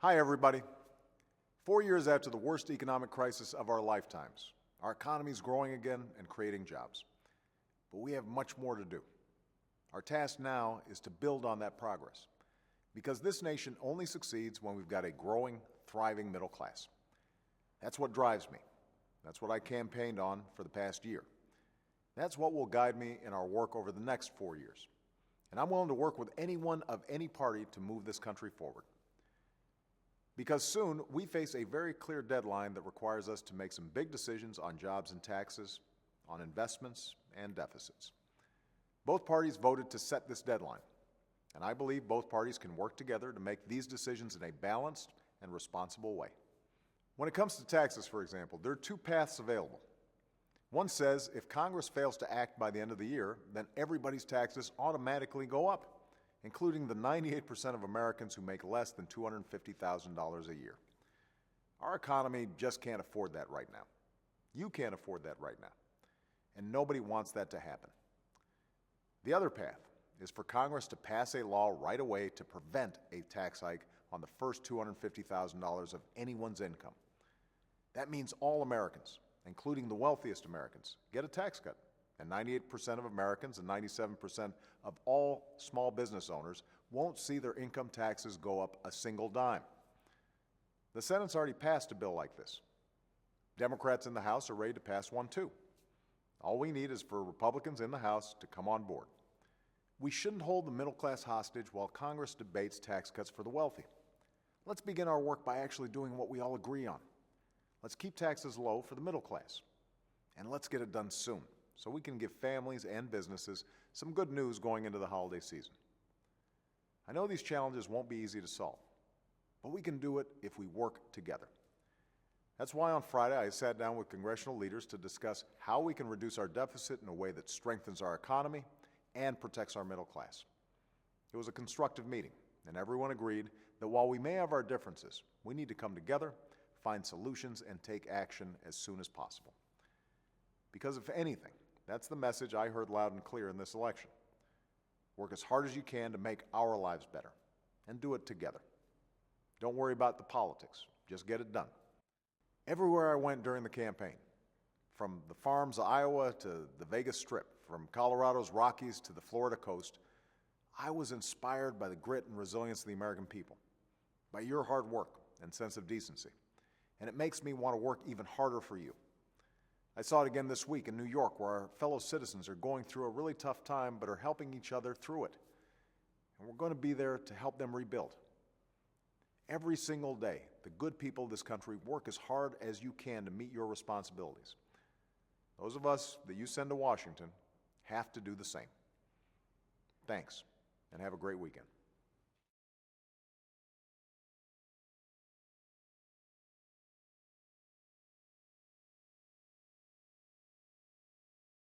Hi, everybody. 4 years after the worst economic crisis of our lifetimes, our economy is growing again and creating jobs. But we have much more to do. Our task now is to build on that progress, because this nation only succeeds when we've got a growing, thriving middle class. That's what drives me. That's what I campaigned on for the past year. That's what will guide me in our work over the next 4 years. And I'm willing to work with anyone of any party to move this country forward. Because soon we face a very clear deadline that requires us to make some big decisions on jobs and taxes, on investments and deficits. Both parties voted to set this deadline, and I believe both parties can work together to make these decisions in a balanced and responsible way. When it comes to taxes, for example, there are two paths available. One says if Congress fails to act by the end of the year, then everybody's taxes automatically go up, including the 98% of Americans who make less than $250,000 a year. Our economy just can't afford that right now. You can't afford that right now. And nobody wants that to happen. The other path is for Congress to pass a law right away to prevent a tax hike on the first $250,000 of anyone's income. That means all Americans, including the wealthiest Americans, get a tax cut. And 98% of Americans and 97% of all small business owners won't see their income taxes go up a single dime. The Senate's already passed a bill like this. Democrats in the House are ready to pass one too. All we need is for Republicans in the House to come on board. We shouldn't hold the middle class hostage while Congress debates tax cuts for the wealthy. Let's begin our work by actually doing what we all agree on. Let's keep taxes low for the middle class. And let's get it done soon, so we can give families and businesses some good news going into the holiday season. I know these challenges won't be easy to solve, but we can do it if we work together. That's why on Friday I sat down with congressional leaders to discuss how we can reduce our deficit in a way that strengthens our economy and protects our middle class. It was a constructive meeting, and everyone agreed that while we may have our differences, we need to come together, find solutions, and take action as soon as possible. Because if anything, that's the message I heard loud and clear in this election. Work as hard as you can to make our lives better, and do it together. Don't worry about the politics, just get it done. Everywhere I went during the campaign, from the farms of Iowa to the Vegas Strip, from Colorado's Rockies to the Florida coast, I was inspired by the grit and resilience of the American people, by your hard work and sense of decency, and it makes me want to work even harder for you. I saw it again this week in New York, where our fellow citizens are going through a really tough time but are helping each other through it. And we're going to be there to help them rebuild. Every single day, the good people of this country work as hard as you can to meet your responsibilities. Those of us that you send to Washington have to do the same. Thanks, and have a great weekend.